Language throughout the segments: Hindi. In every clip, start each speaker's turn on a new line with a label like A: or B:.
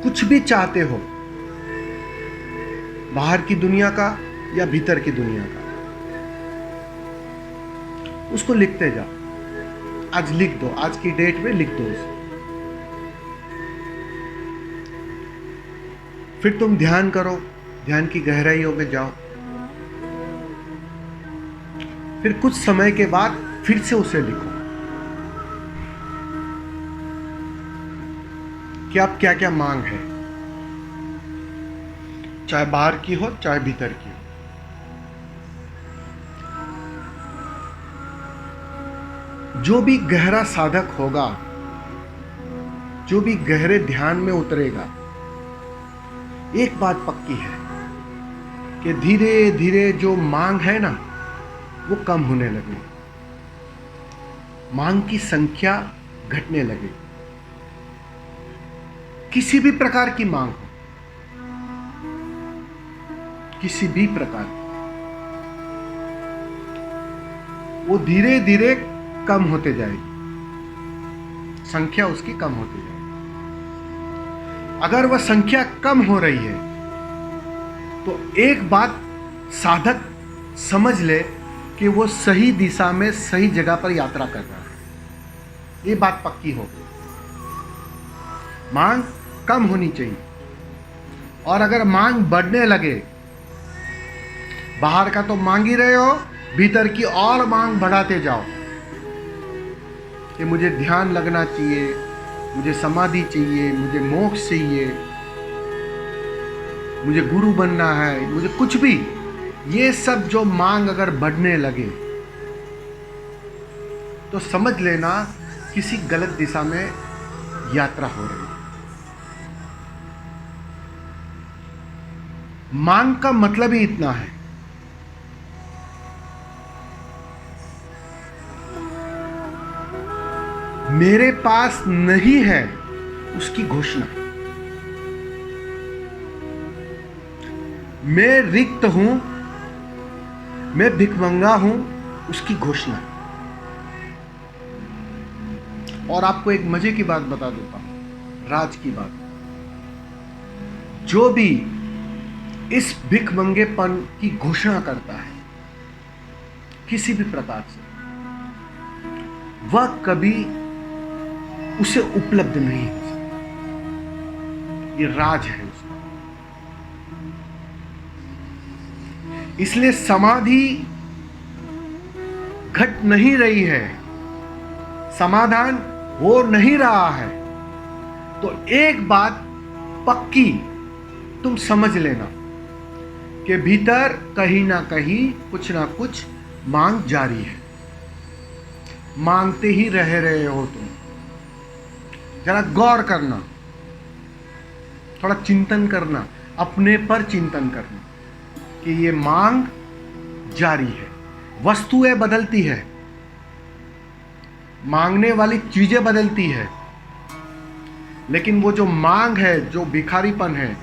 A: कुछ भी चाहते हो, बाहर की दुनिया का या भीतर की दुनिया का, उसको लिखते जाओ। आज लिख दो, आज की डेट में लिख दो उसे। फिर तुम ध्यान करो, ध्यान की गहराइयों में जाओ। फिर कुछ समय के बाद फिर से उसे लिखो कि आप क्या क्या मांग है, चाहे बाहर की हो चाहे भीतर की हो। जो भी गहरा साधक होगा, जो भी गहरे ध्यान में उतरेगा, एक बात पक्की है कि धीरे धीरे जो मांग है ना, वो कम होने लगे, मांग की संख्या घटने लगे। किसी भी प्रकार की मांग हो, किसी भी प्रकार की, वो धीरे धीरे कम होते जाएगी, संख्या उसकी कम होती जाएगी। अगर वह संख्या कम हो रही है तो एक बात साधक समझ ले कि वो सही दिशा में सही जगह पर यात्रा कर रहा है। ये बात पक्की हो, मांग कम होनी चाहिए। और अगर मांग बढ़ने लगे, बाहर का तो मांग ही रहे हो, भीतर की और मांग बढ़ाते जाओ कि मुझे ध्यान लगना चाहिए, मुझे समाधि चाहिए, मुझे मोक्ष चाहिए, मुझे गुरु बनना है, मुझे कुछ भी, ये सब जो मांग अगर बढ़ने लगे तो समझ लेना किसी गलत दिशा में यात्रा हो रही है। मांग का मतलब ही इतना है। मेरे पास नहीं है उसकी घोषणा, मैं रिक्त हूं, मैं भिखमंगा हूं, उसकी घोषणा। और आपको एक मजे की बात बता देता हूं, राज की बात। जो भी इस भिखमंगेपन की घोषणा करता है किसी भी प्रकार से, वह कभी उसे उपलब्ध नहीं हो सकता। ये राज है उसका। इसलिए समाधि घट नहीं रही है, समाधान हो नहीं रहा है, तो एक बात पक्की तुम समझ लेना कि भीतर कहीं ना कहीं कुछ ना कुछ मांग जारी है। मांगते ही रहे हो तुम। जरा गौर करना, थोड़ा चिंतन करना, अपने पर चिंतन करना कि ये मांग जारी है। वस्तुएं बदलती है, मांगने वाली चीजें बदलती है, लेकिन वो जो मांग है, जो भिखारीपन है,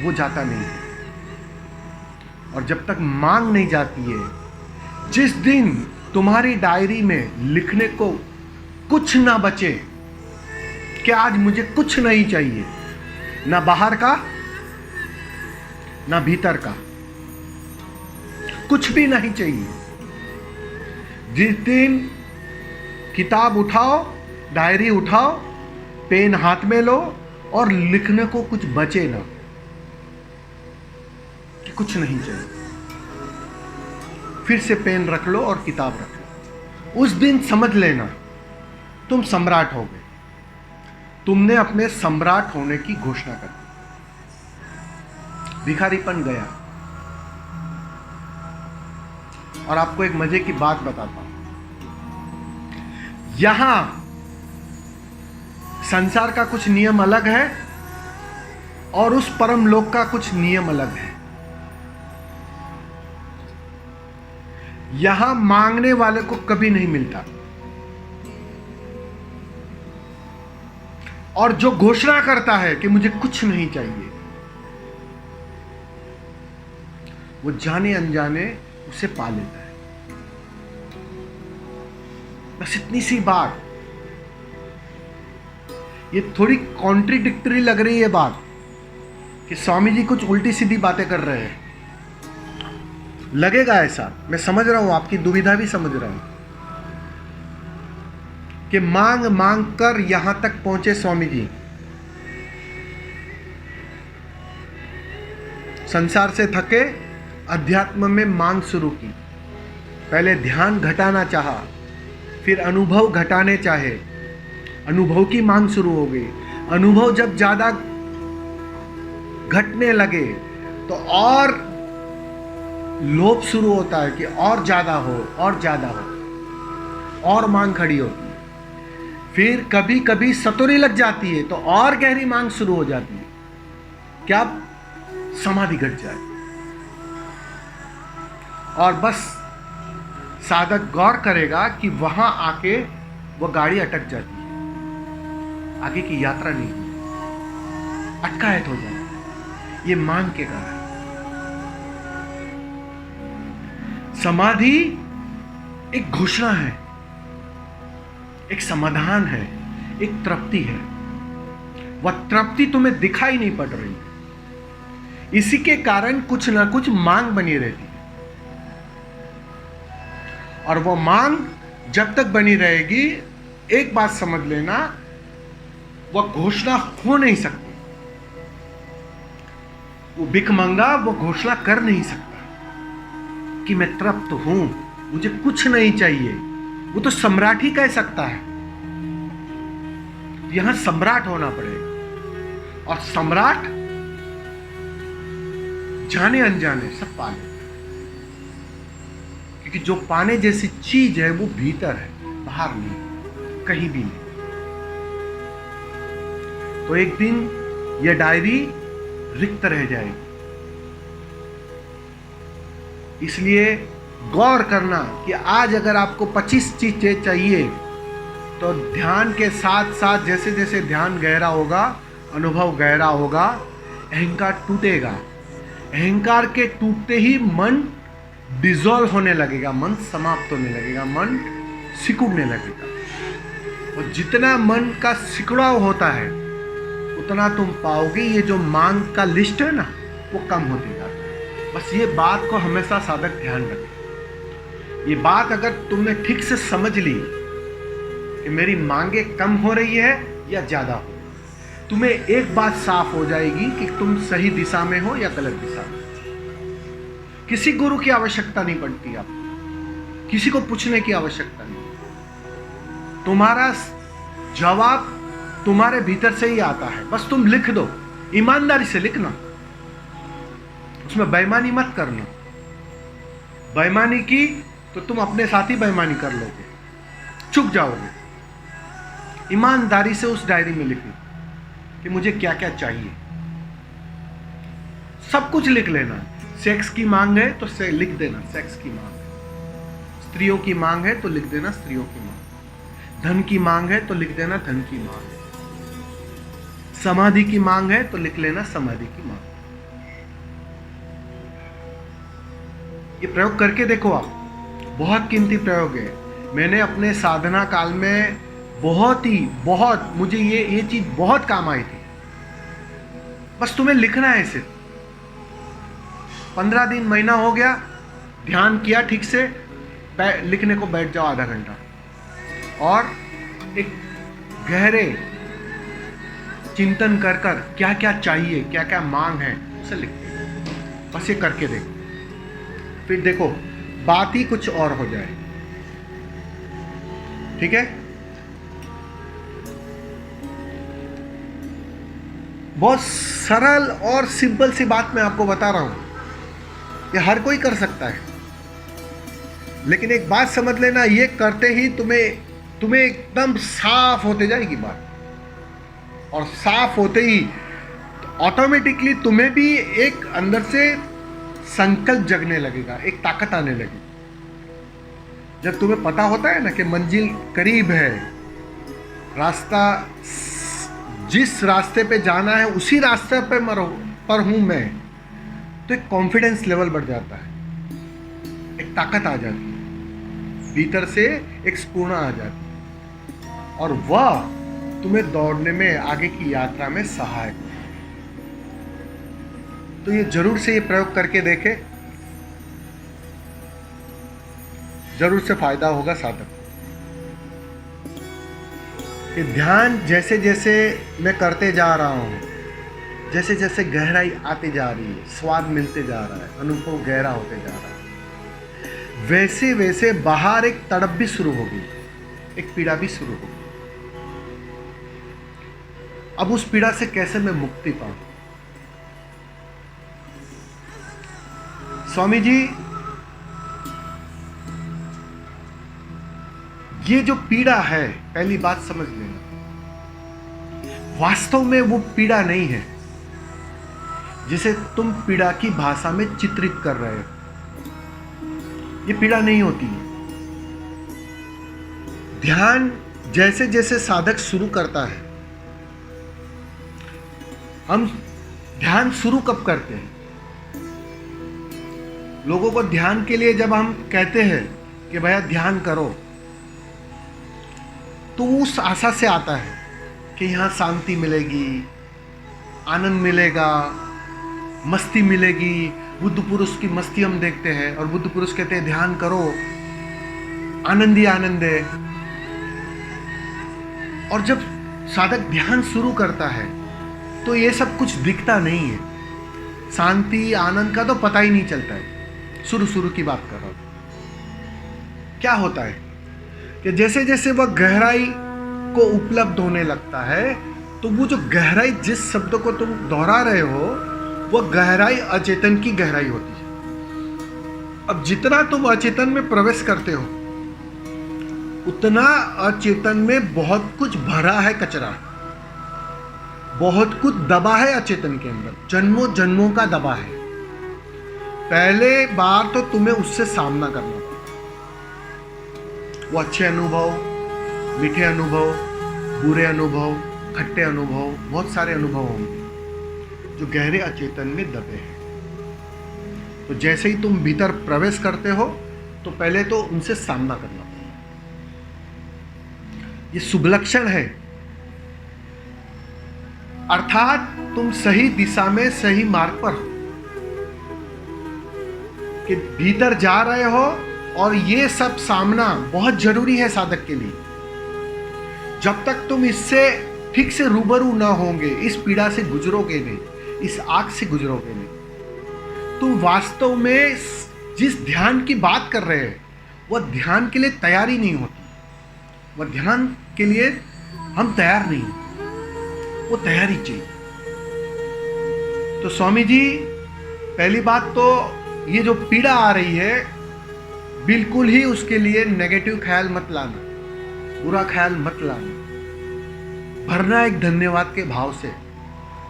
A: वो जाता नहीं है। और जब तक मांग नहीं जाती है, जिस दिन तुम्हारी डायरी में लिखने को कुछ ना बचे कि आज मुझे कुछ नहीं चाहिए, ना बाहर का ना भीतर का, कुछ भी नहीं चाहिए, जिस दिन किताब उठाओ, डायरी उठाओ, पेन हाथ में लो और लिखने को कुछ बचे ना, कि कुछ नहीं चाहिए, फिर से पेन रख लो और किताब रख लो। उस दिन समझ लेना तुम सम्राट हो गए। तुमने अपने सम्राट होने की घोषणा कर दी। भिखारीपन गया। और आपको एक मजे की बात बताता हूं, यहां संसार का कुछ नियम अलग है और उस परम लोक का कुछ नियम अलग है। यहां मांगने वाले को कभी नहीं मिलता, और जो घोषणा करता है कि मुझे कुछ नहीं चाहिए, वो जाने अनजाने उसे पा लेता है। बस इतनी सी बात। ये थोड़ी कॉन्ट्रिडिक्टरी लग रही है बात, कि स्वामी जी कुछ उल्टी सीधी बातें कर रहे हैं। लगेगा ऐसा, मैं समझ रहा हूं, आपकी दुविधा भी समझ रहा हूं कि मांग मांग कर यहां तक पहुंचे स्वामी जी। संसार से थके, अध्यात्म में मांग शुरू की। पहले ध्यान घटाना चाहा, फिर अनुभव घटाने चाहे, अनुभव की मांग शुरू हो गई। अनुभव जब ज्यादा घटने लगे तो और लोभ शुरू होता है कि और ज्यादा हो, और ज्यादा हो, और मांग खड़ी होती है। फिर कभी कभी सतोरी लग जाती है तो और गहरी मांग शुरू हो जाती है, क्या समाधि घट जाए। और बस साधक गौर करेगा कि वहां आके वो गाड़ी अटक जाती है, आगे की यात्रा नहीं होती, अटकायत हो जाती है, ये मांग के कारण। समाधि एक घोषणा है, एक समाधान है, एक तृप्ति है। वह तृप्ति तुम्हें दिखाई नहीं पड़ रही, इसी के कारण कुछ ना कुछ मांग बनी रहती है। और वो मांग जब तक बनी रहेगी, एक बात समझ लेना, वह घोषणा हो नहीं सकती। वो भिखमंगा वो घोषणा कर नहीं सकता कि मैं तृप्त हूं, मुझे कुछ नहीं चाहिए। वो तो सम्राट ही कह सकता है। यहां सम्राट होना पड़ेगा, और सम्राट जाने अनजाने सब पा लेता है, क्योंकि जो पाने जैसी चीज है वो भीतर है, बाहर नहीं, कहीं भी नहीं। तो एक दिन यह डायरी रिक्त रह जाएगी। इसलिए गौर करना कि आज अगर आपको 25 चीजें चाहिए तो ध्यान के साथ साथ जैसे जैसे ध्यान गहरा होगा, अनुभव गहरा होगा, अहंकार टूटेगा। अहंकार के टूटते ही मन डिसॉल्व होने लगेगा, मन समाप्त होने लगेगा, मन सिकुड़ने लगेगा। और जितना मन का सिकुड़ाव होता है उतना तुम पाओगे ये जो मांग का लिस्ट है ना, वो कम होती जाता है। बस ये बात को हमेशा साधक ध्यान रखे। ये बात अगर तुमने ठीक से समझ ली कि मेरी मांगे कम हो रही है या ज्यादा हो, तुम्हें एक बात साफ हो जाएगी कि तुम सही दिशा में हो या गलत दिशा में। किसी गुरु की आवश्यकता नहीं पड़ती, आपको किसी को पूछने की आवश्यकता नहीं। तुम्हारा जवाब तुम्हारे भीतर से ही आता है। बस तुम लिख दो, ईमानदारी से लिखना, उसमें बेईमानी मत करना। बेईमानी की तो तुम अपने साथ ही बेईमानी कर लोगे, चुप जाओगे। ईमानदारी से उस डायरी में लिखो कि मुझे क्या क्या चाहिए, सब कुछ लिख लेना। सेक्स की मांग है तो से लिख देना सेक्स की मांग है। स्त्रियों की मांग है तो लिख देना स्त्रियों की मांग। धन की मांग है तो लिख देना धन की मांग है। समाधि की मांग है तो लिख लेना समाधि की मांग। ये प्रयोग करके देखो आप, बहुत कीमती प्रयोग है। मैंने अपने साधना काल में बहुत मुझे ये चीज बहुत काम आई थी। बस तुम्हें लिखना है सिर्फ। 15 दिन, महीना हो गया, ध्यान किया ठीक से, लिखने को बैठ जाओ आधा घंटा, और एक गहरे चिंतन कर कर क्या क्या चाहिए, क्या क्या मांग है, उसे लिख दो। बस ये करके देखो, फिर देखो बात ही कुछ और हो जाए। ठीक है? बहुत सरल और सिंपल सी बात मैं आपको बता रहा हूं, ये हर कोई कर सकता है। लेकिन एक बात समझ लेना, ये करते ही तुम्हें एकदम साफ होते जाएगी बात, और साफ होते ही ऑटोमेटिकली तुम्हें भी एक अंदर से संकल्प जगने लगेगा, एक ताकत आने लगेगी। जब तुम्हें पता होता है ना कि मंजिल करीब है, रास्ता जिस रास्ते पे जाना है उसी रास्ते पर हूं मैं, तो एक कॉन्फिडेंस लेवल बढ़ जाता है, एक ताकत आ जाती है, भीतर से एक स्फूर्णा आ जाती है, और वह तुम्हें दौड़ने में, आगे की यात्रा में सहायक। तो ये जरूर से ये प्रयोग करके देखे, जरूर से फायदा होगा साधक को। कि ध्यान जैसे जैसे मैं करते जा रहा हूँ, जैसे जैसे गहराई आती जा रही है, स्वाद मिलते जा रहा है, अनुभव गहरा होते जा रहा है, वैसे वैसे बाहर एक तड़प भी शुरू होगी, एक पीड़ा भी शुरू होगी। अब उस पीड़ा से कैसे मैं मुक्ति पाऊं? स्वामी जी, ये जो पीड़ा है, पहली बात समझ लेना, वास्तव में वो पीड़ा नहीं है जिसे तुम पीड़ा की भाषा में चित्रित कर रहे हो। ये पीड़ा नहीं होती है। ध्यान जैसे जैसे साधक शुरू करता है, हम ध्यान शुरू कब करते हैं? लोगों को ध्यान के लिए जब हम कहते हैं कि भैया ध्यान करो, तो उस आशा से आता है कि यहाँ शांति मिलेगी, आनंद मिलेगा, मस्ती मिलेगी। बुद्ध पुरुष की मस्ती हम देखते हैं और बुद्ध पुरुष कहते हैं ध्यान करो, आनंद ही आनंद है। और जब साधक ध्यान शुरू करता है तो ये सब कुछ दिखता नहीं है, शांति आनंद का तो पता ही नहीं चलता है। शुरू की बात कर रहा हूं। क्या होता है कि जैसे जैसे वह गहराई को उपलब्ध होने लगता है, तो वो जो गहराई, जिस शब्द को तुम दोहरा रहे हो, वह गहराई अचेतन की गहराई होती है। अब जितना तुम अचेतन में प्रवेश करते हो, उतना अचेतन में बहुत कुछ भरा है कचरा, बहुत कुछ दबा है अचेतन के अंदर, जन्मों जन्मों का दबा है। पहले बार तो तुम्हें उससे सामना करना पड़ता। वो अच्छे अनुभव, मीठे अनुभव, बुरे अनुभव, खट्टे अनुभव, बहुत सारे अनुभव होंगे जो गहरे अचेतन में दबे हैं। तो जैसे ही तुम भीतर प्रवेश करते हो, तो पहले तो उनसे सामना करना पड़ता। ये शुभ लक्षण है, अर्थात तुम सही दिशा में, सही मार्ग पर हो, कि भीतर जा रहे हो। और ये सब सामना बहुत जरूरी है साधक के लिए। जब तक तुम इससे ठीक से रूबरू ना होंगे, इस पीड़ा से गुजरोगे नहीं, इस आग से गुजरोगे नहीं, तुम वास्तव में जिस ध्यान की बात कर रहे हैं, वह ध्यान के लिए तैयारी नहीं होती। वह ध्यान के लिए हम तैयार नहीं, वो तैयारी चाहिए। तो स्वामी जी, पहली बात तो ये जो पीड़ा आ रही है, बिल्कुल ही उसके लिए नेगेटिव ख्याल मत लाना, बुरा ख्याल मत लाना। भरना एक धन्यवाद के भाव से,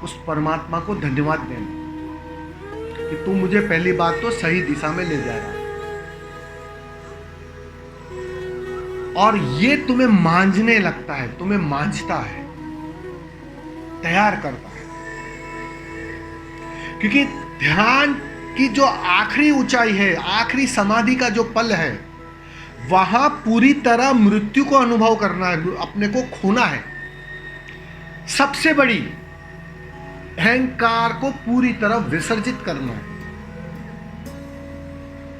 A: उस परमात्मा को धन्यवाद देना कि तू मुझे पहली बात तो सही दिशा में ले जा रहा है, और ये तुम्हें मांझने लगता है, तुम्हें मांझता है, तैयार करता है। क्योंकि ध्यान की जो आखिरी ऊंचाई है, आखिरी समाधि का जो पल है, वहां पूरी तरह मृत्यु को अनुभव करना है, अपने को खोना है। सबसे बड़ी अहंकार को पूरी तरह विसर्जित करना है।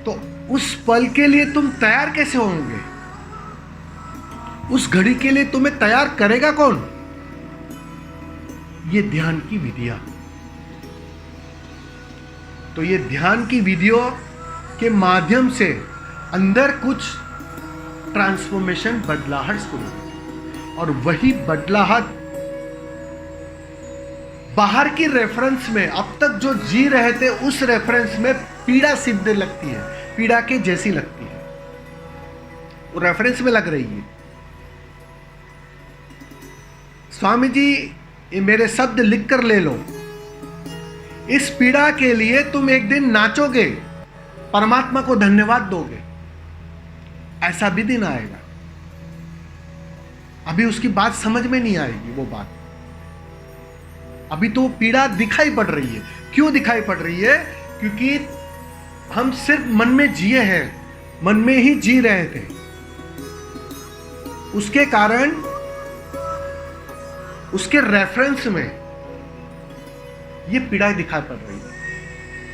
A: तो उस पल के लिए तुम तैयार कैसे होंगे? उस घड़ी के लिए तुम्हें तैयार करेगा कौन? ये ध्यान की विधियां। तो ये ध्यान की विधियों के माध्यम से अंदर कुछ ट्रांसफॉर्मेशन, बदलाहट शुरू होती, और वही बदलाहट बाहर की रेफरेंस में, अब तक जो जी रहे थे उस रेफरेंस में पीड़ा सिद्ध लगती है, पीड़ा के जैसी लगती है, वो रेफरेंस में लग रही है। स्वामी जी, ये मेरे शब्द लिख कर ले लो। इस पीड़ा के लिए तुम एक दिन नाचोगे, परमात्मा को धन्यवाद दोगे, ऐसा भी दिन आएगा। अभी उसकी बात समझ में नहीं आएगी वो बात। अभी तो पीड़ा दिखाई पड़ रही है। क्यों दिखाई पड़ रही है? क्योंकि हम सिर्फ मन में जिए हैं, मन में ही जी रहे थे, उसके कारण उसके रेफरेंस में ये पीड़ाएं दिखाई पड़ रही है।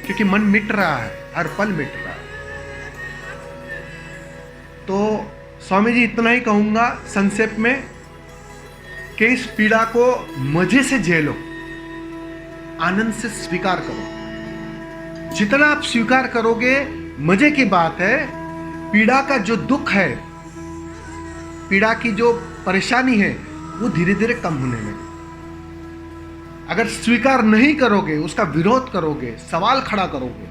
A: क्योंकि मन मिट रहा है, हर पल मिट रहा है। तो स्वामी जी इतना ही कहूंगा संक्षेप में कि इस पीड़ा को मजे से झेलो, आनंद से स्वीकार करो। जितना आप स्वीकार करोगे, मजे की बात है, पीड़ा का जो दुख है, पीड़ा की जो परेशानी है, वो धीरे धीरे कम होने लगे। अगर स्वीकार नहीं करोगे, उसका विरोध करोगे, सवाल खड़ा करोगे,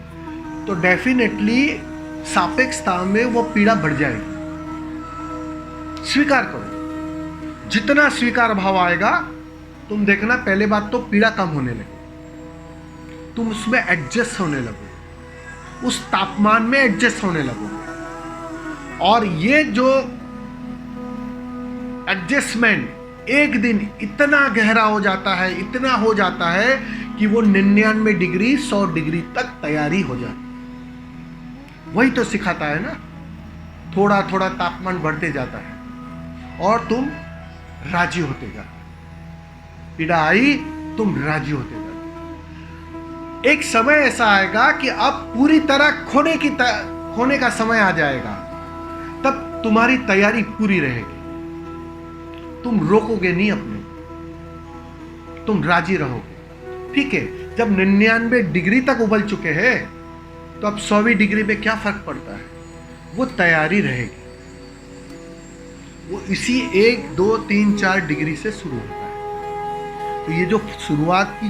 A: तो डेफिनेटली सापेक्षता में वो पीड़ा बढ़ जाएगी। स्वीकार करो, जितना स्वीकार भाव आएगा, तुम देखना पहले बात तो पीड़ा कम होने लगे, तुम उसमें एडजस्ट होने लगोगे, उस तापमान में एडजस्ट होने लगोगे। और ये जो एडजस्टमेंट एक दिन इतना गहरा हो जाता है, इतना हो जाता है कि वो 99 डिग्री 100 डिग्री तक तैयारी हो जाती। वही तो सिखाता है ना, थोड़ा थोड़ा तापमान बढ़ते जाता है और तुम राजी होते जाते। पीड़ा आई, तुम राजी होते जाते। एक समय ऐसा आएगा कि अब पूरी तरह खोने का समय आ जाएगा, तब तुम्हारी तैयारी पूरी रहेगी। तुम रोकोगे नहीं अपने, तुम राजी रहोगे। ठीक है, जब 99 डिग्री तक उबल चुके हैं, तो अब 100वीं डिग्री में क्या फर्क पड़ता है, वो तैयारी रहेगी। वो इसी 1, 2, 3, 4 डिग्री से शुरू होता है। तो ये जो शुरुआत की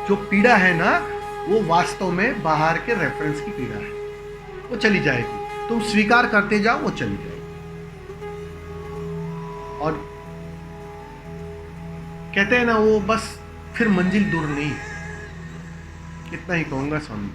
A: जो पीड़ा है ना, वो वास्तव में बाहर के रेफरेंस की पीड़ा है, वो चली जाएगी। तुम स्वीकार करते जाओ, वो चली जाएगी। और कहते हैं ना, वो बस फिर मंजिल दूर नहीं है। इतना ही कहूंगा स्वामी।